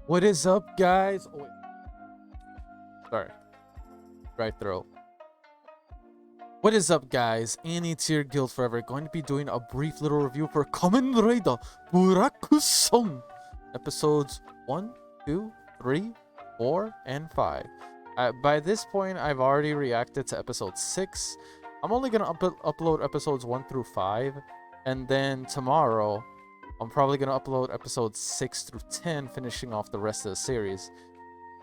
What is up, guys? Oh, wait. Sorry. Right throat. What is up, guys? Annie Tier Guild Forever going to be doing a brief little review for Kamen Rider Buraku-san. Episodes 1, 2, 3, 4, and 5. By this point, I've already reacted to episode 6. I'm only going to upload episodes 1 through 5. And then tomorrow, I'm probably going to upload episodes 6 through 10, finishing off the rest of the series.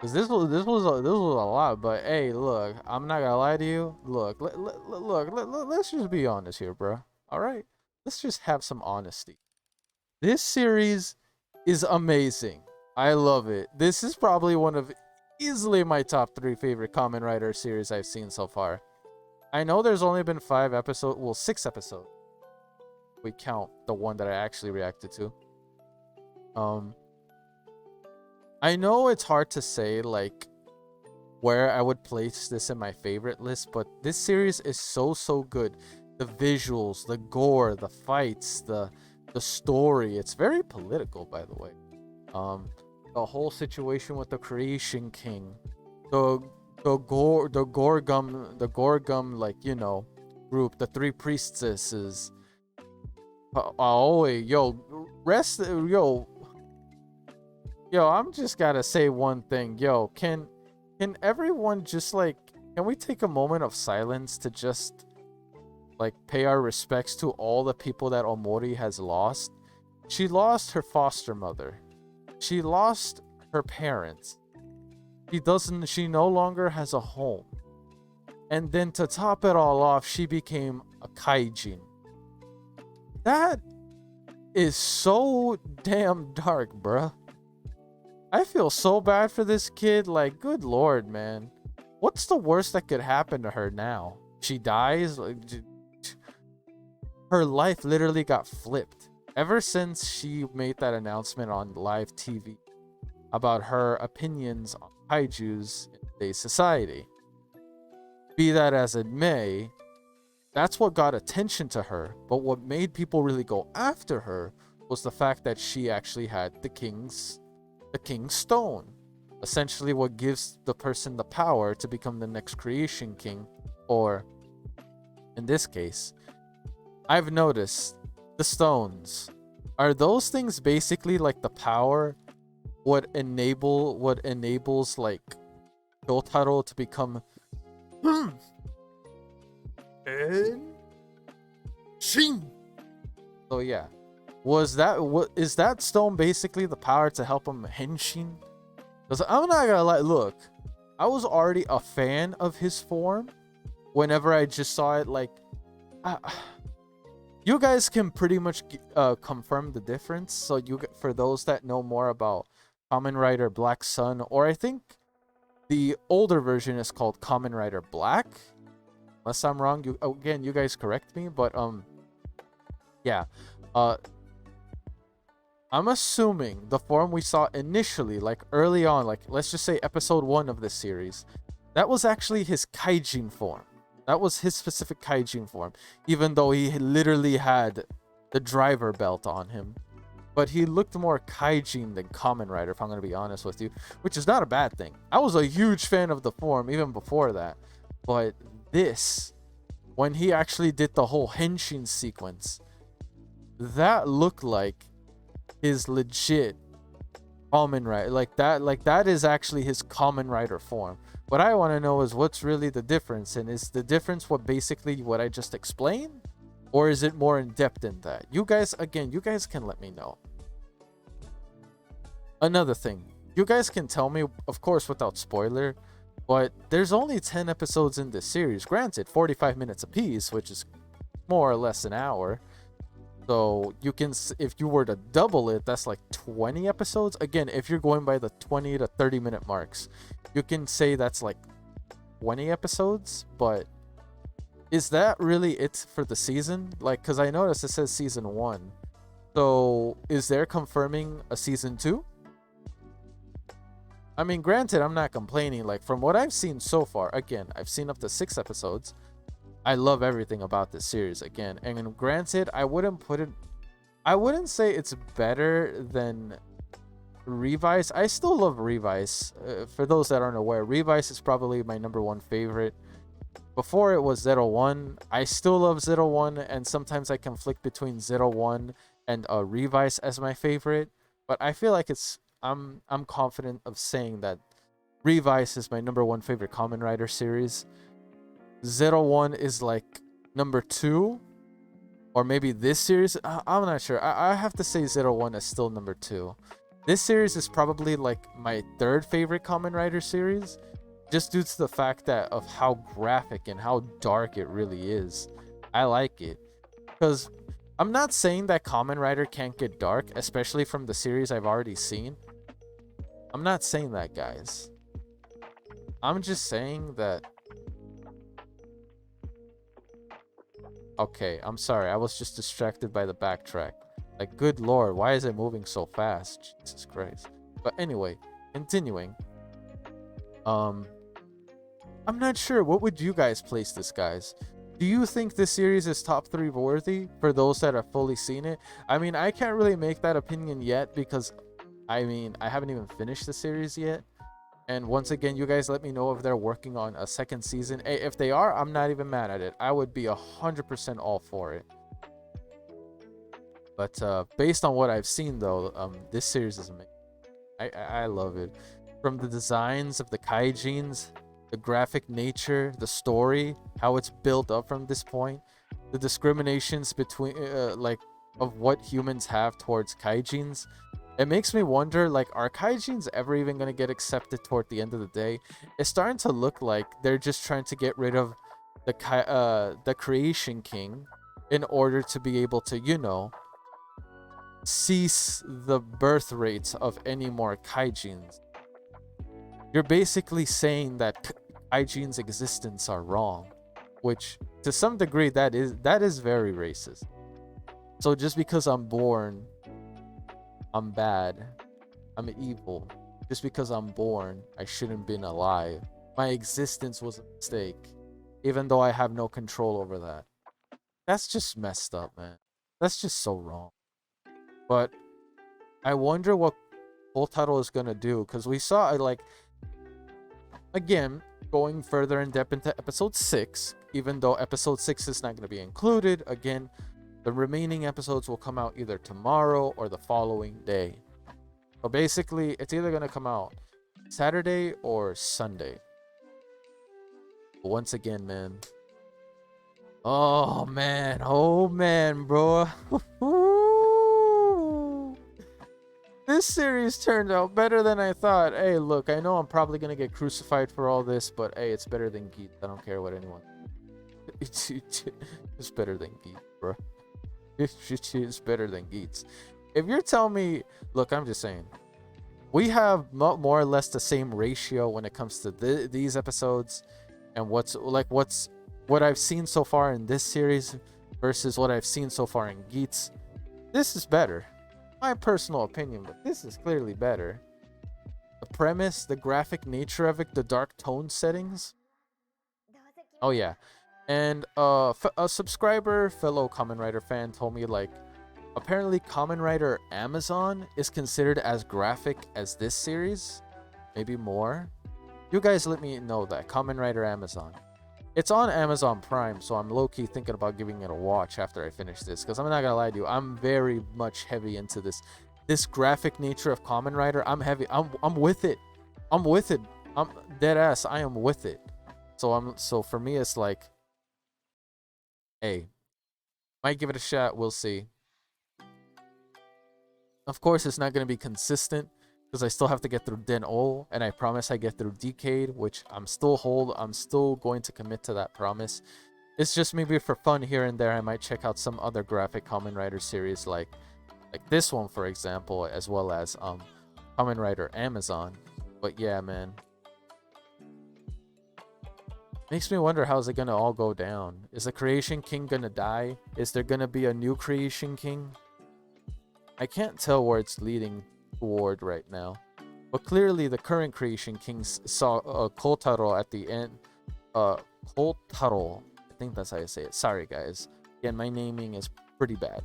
Cause this was a lot, but hey, look, I'm not gonna lie to you. Look, let's just be honest here, bro. All right, let's just have some honesty. This series is amazing. I love it. This is probably one of easily my top 3 favorite Kamen Rider series I've seen so far. I know there's only been 5 episodes, well, 6 episodes. We count the one that I actually reacted to. I know it's hard to say like where I would place this in my favorite list, but this series is so good. The visuals, the gore, the fights, the story. It's very political, by the way. The whole situation with the Creation King, the Gorgum, like, you know, group, the 3 priestesses. Yo, I'm just gotta say one thing. Yo, can everyone just like, can we take a moment of silence to just like pay our respects to all the people that Omori has lost? She lost her foster mother. She lost her parents. She no longer has a home. And then to top it all off, she became a kaijin. That is so damn dark, bruh. I feel so bad for this kid. Like, good lord, man. What's the worst that could happen to her now? She dies? Like, her life literally got flipped. Ever since she made that announcement on live TV about her opinions on kaijus in today's society. Be that as it may, that's what got attention to her. But what made people really go after her was the fact that she actually had the King's Stone, essentially what gives the person the power to become the next Creation King, or in this case, I've noticed the stones. Are those things basically like the power what enables like Yotaro to become Shin? So yeah. Is that stone basically the power to help him henshin? Because I'm not gonna lie, look, I was already a fan of his form whenever I just saw it. Like, you guys can pretty much confirm the difference. So for those that know more about Kamen Rider Black Sun, or I think the older version is called Kamen Rider Black, unless I'm wrong. You guys correct me, but yeah. I'm assuming the form we saw initially, like early on, like let's just say episode 1 of this series, that was actually his kaijin form. That was his specific kaijin form, even though he literally had the driver belt on him. But he looked more kaijin than Kamen Rider, if I'm going to be honest with you, which is not a bad thing. I was a huge fan of the form even before that. But this, when he actually did the whole henshin sequence, that looked like his legit Kamen Rider. Like that is actually his Kamen Rider form. What I want to know is what's really the difference, and is the difference what I just explained, or is it more in depth than that? You guys can let me know. Another thing, you guys can tell me, of course without spoiler, but there's only 10 episodes in this series, granted 45 minutes apiece, which is more or less an hour. So you can, if you were to double it, that's like 20 episodes. Again, if you're going by the 20 to 30 minute marks, you can say that's like 20 episodes. But is that really it for the season? Like, because I noticed it says season 1. So is there confirming a season 2? I mean, granted, I'm not complaining. Like, from what I've seen so far, again, I've seen up to 6 episodes. I love everything about this series again. And granted, I wouldn't say it's better than Revise. I still love Revise. For those that aren't aware, Revise is probably my #1 favorite. Before it was Zero One. I still love Zero One, and sometimes I conflict between Zero One and Revise as my favorite. But I feel like I'm confident of saying that Revise is my #1 favorite Kamen Rider series. Zero One is like #2, or maybe this series. I'm not sure. I have to say Zero One is still #2. This series is probably like my 3rd favorite Kamen Rider series, just due to the fact that of how graphic and how dark it really is. I like it because I'm not saying that Kamen Rider can't get dark, especially from the series I've already seen. I'm not saying that, guys. I'm just saying that. Okay, I'm sorry. I was just distracted by the backtrack. Like, good lord, why is it moving so fast? Jesus Christ. But anyway, continuing. I'm not sure. What would you guys place this, guys? Do you think this series is top 3 worthy for those that have fully seen it? I mean, I can't really make that opinion yet because, I mean, I haven't even finished the series yet. And once again, you guys let me know if they're working on a 2nd season. If they are, I'm not even mad at it. I would be 100% all for it. But based on what I've seen, though, this series is amazing. I love it. From the designs of the kaijins, the graphic nature, the story, how it's built up from this point, the discriminations between, like, of what humans have towards kaijins. It makes me wonder, like, are kaijins ever even going to get accepted toward the end of the day? It's starting to look like they're just trying to get rid of the Creation King in order to be able to, you know, cease the birth rates of any more kaijins. You're basically saying that kaijins' existence are wrong, which to some degree that is very racist. So just because I'm born, I'm bad, I'm evil. Just because I'm born, I shouldn't have been alive. My existence was a mistake, even though I have no control over that. That's just messed up, man. That's just so wrong. But I wonder what Kotaro is gonna do, because we saw, like, again, going further in depth into episode 6, even though episode 6 is not gonna be included. Again, the remaining episodes will come out either tomorrow or the following day. So basically, it's either gonna come out Saturday or Sunday. But once again, man. Oh man, bro. This series turned out better than I thought. Hey, look, I know I'm probably gonna get crucified for all this, but hey, it's better than Geet. I don't care what anyone. It's better than Geet, bro. It's better than Geets. If you're telling me, look, I'm just saying, we have more or less the same ratio when it comes to these episodes, and what I've seen so far in this series versus what I've seen so far in Geets. This is better. My personal opinion, but this is clearly better. The premise, the graphic nature of it, the dark tone settings. Oh yeah, and a subscriber, fellow Kamen Rider fan, told me, like, apparently Kamen Rider Amazon is considered as graphic as this series, maybe more. You guys let me know that. Kamen Rider Amazon. It's on Amazon Prime, so I'm low-key thinking about giving it a watch after I finish this, because I'm not gonna lie to you, I'm very much heavy into this graphic nature of Kamen Rider. I'm heavy. I'm with it. I'm with it. I'm dead ass. I am with it. So for me, it's like, hey, might give it a shot. We'll see. Of course, it's not gonna be consistent, because I still have to get through Den O, and I promise I get through Decade, which I'm still going to commit to that promise. It's just maybe for fun here and there, I might check out some other graphic Kamen Rider series like this one, for example, as well as Kamen Rider Amazon. But yeah, man. Makes me wonder, how's it gonna all go down? Is the Creation King gonna die? Is there gonna be a new Creation King? I can't tell where it's leading toward right now, but clearly the current Creation King saw Kotaro at the end. Kotaro, I think that's how you say it. Sorry guys, again, my naming is pretty bad.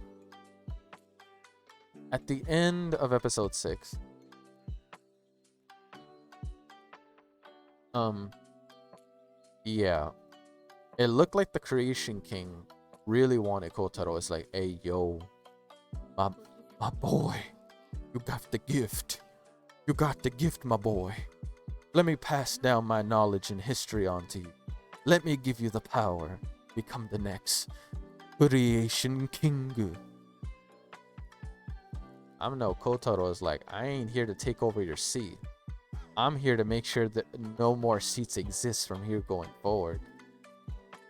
At the end of episode 6, Um, yeah. It looked like the Creation King really wanted Kotaro. It's like, hey, yo, my, my boy, you got the gift. You got the gift, my boy. Let me pass down my knowledge and history onto you. Let me give you the power. Become the next Creation King. I'm no Kotaro is like, I ain't here to take over your seat. I'm here to make sure that no more seats exist from here going forward.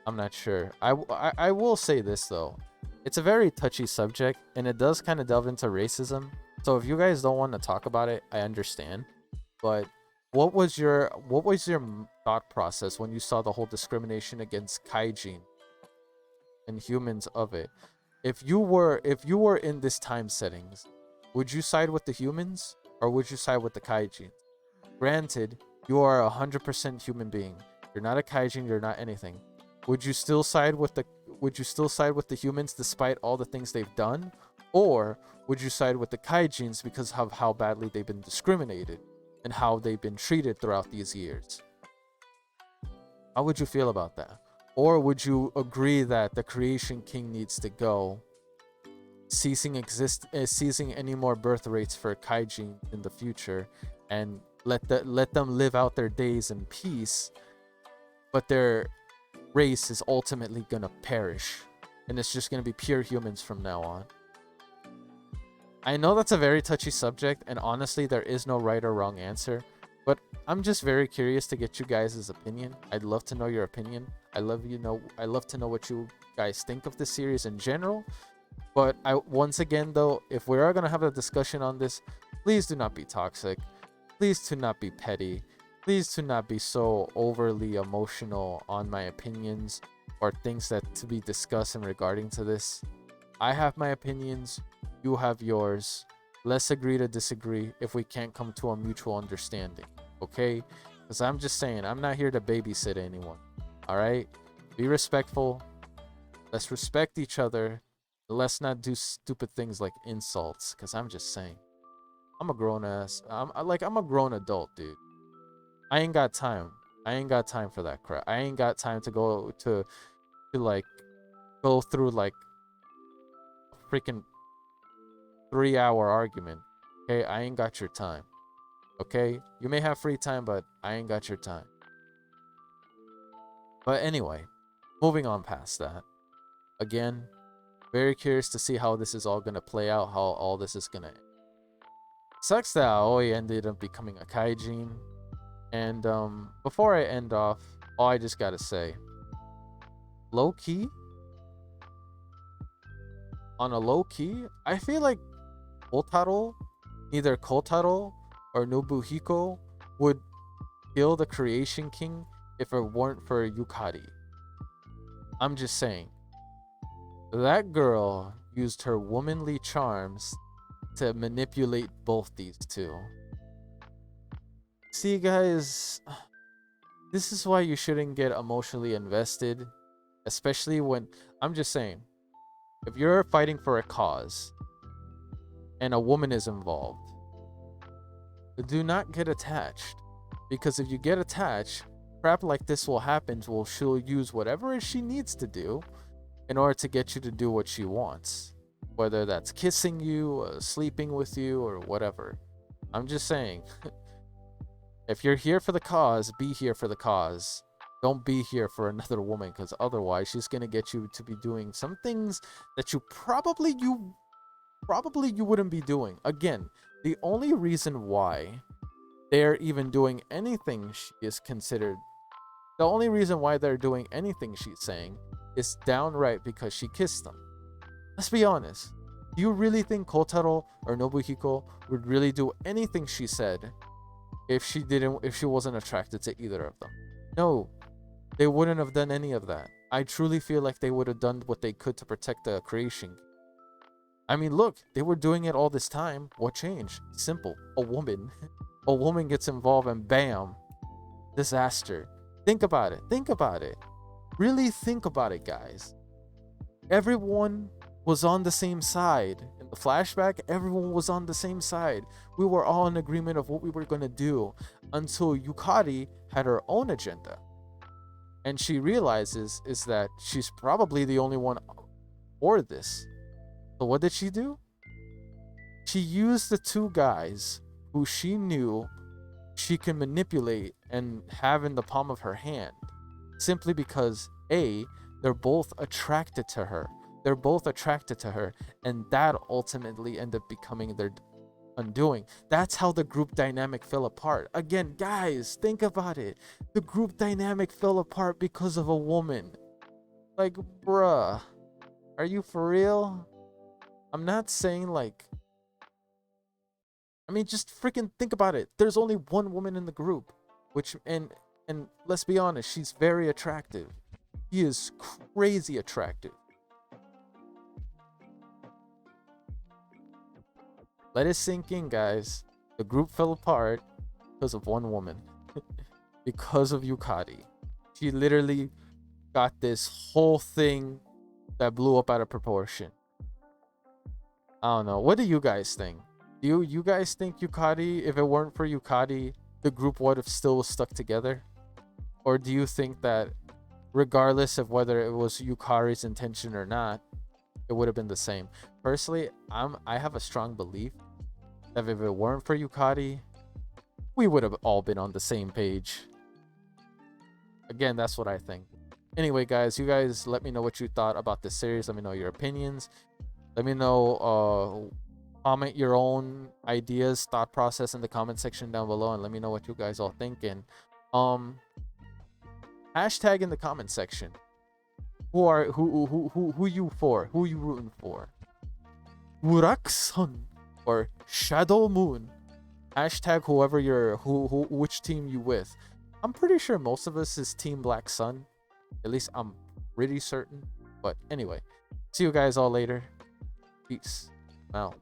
I'm not sure. I will say this though. It's a very touchy subject and it does kind of delve into racism. So if you guys don't want to talk about it, I understand. But what was your thought process when you saw the whole discrimination against Kaijin and humans of it? If you were in this time settings, would you side with the humans or would you side with the Kaijin? Granted, you are 100% human being. You're not a Kaijin, you're not anything. Would you still side with the humans despite all the things they've done? Or would you side with the Kaijins because of how badly they've been discriminated and how they've been treated throughout these years? How would you feel about that? Or would you agree that the Creation King needs to go, ceasing any more birth rates for Kaijin in the future, and let them live out their days in peace, but their race is ultimately gonna perish, and it's just gonna be pure humans from now on? I know that's a very touchy subject, and honestly, there is no right or wrong answer, but I'm just very curious to get you guys' opinion. I'd love to know your opinion. I love to know what you guys think of this series in general. But once again though, if we are gonna have a discussion on this, please do not be toxic. Please do not be petty. Please do not be so overly emotional on my opinions or things that to be discussed in regarding to this. I have my opinions, you have yours. Let's agree to disagree if we can't come to a mutual understanding, okay? Because I'm just saying, I'm not here to babysit anyone, all right? Be respectful. Let's respect each other. Let's not do stupid things like insults, because I'm just saying. I'm a grown adult, dude. I ain't got time. I ain't got time for that crap. I ain't got time to go through like a freaking 3-hour argument. Okay, I ain't got your time. Okay, you may have free time, but I ain't got your time. But anyway, moving on past that. Again, very curious to see how this is all gonna play out, how all this is gonna end. Sucks that Aoi ended up becoming a Kaijin. And before I end off, all I just gotta say, low key, on a low key, I feel like either Kotaro or Nobuhiko would kill the Creation King if it weren't for Yukari. I'm just saying, that girl used her womanly charms to manipulate both these two. See, guys, this is why you shouldn't get emotionally invested, especially when, I'm just saying, if you're fighting for a cause and a woman is involved, do not get attached. Because if you get attached, crap like this will happen. She'll use whatever she needs to do in order to get you to do what she wants. Whether that's kissing you, sleeping with you, or whatever. I'm just saying, if you're here for the cause, be here for the cause. Don't be here for another woman, because otherwise she's gonna get you to be doing some things that you probably wouldn't be doing. Again, the only reason why they're even doing anything the only reason why they're doing anything she's saying is downright because she kissed them. Let's be honest. Do you really think Kotaro or Nobuhiko would really do anything she said if she wasn't attracted to either of them? No, they wouldn't have done any of that. I truly feel like they would have done what they could to protect the creation. I mean, look, they were doing it all this time. What changed? Simple. A woman. A woman gets involved and bam, disaster. Think about it. Think about it. Really think about it, guys. Everyone was on the same side in the flashback, everyone was on the same side. We were all in agreement of what we were going to do until Yukari had her own agenda. And she realizes is that she's probably the only one for this. So what did she do? She used the two guys who she knew she can manipulate and have in the palm of her hand, simply because A, they're both attracted to her. And that ultimately ended up becoming their undoing. That's how the group dynamic fell apart. Again, guys, think about it. The group dynamic fell apart because of a woman. Like, bruh, are you for real? I'm not saying like, I mean, just freaking think about it. There's only one woman in the group, which and let's be honest, she's very attractive. She is crazy attractive. Let it sink in, guys. The group fell apart because of one woman. Because of Yukari. She literally got this whole thing that blew up out of proportion. I don't know. What do you guys think? Do you guys think Yukari, if it weren't for Yukari, the group would have still stuck together? Or do you think that regardless of whether it was Yukari's intention or not, it would have been the same? Personally, I have a strong belief that if it weren't for Yukari, we would have all been on the same page. Again, that's what I think. Anyway, guys, you guys let me know what you thought about this series. Let me know your opinions. Let me know, comment your own ideas, thought process in the comment section down below, and let me know what you guys all thinking. Hashtag in the comment section. Who you for? Who you rooting for? Murak-sun or Shadow Moon? Hashtag whoever you're which team you with. I'm pretty sure most of us is Team Black Sun. At least I'm pretty certain. But anyway, see you guys all later. Peace. Out.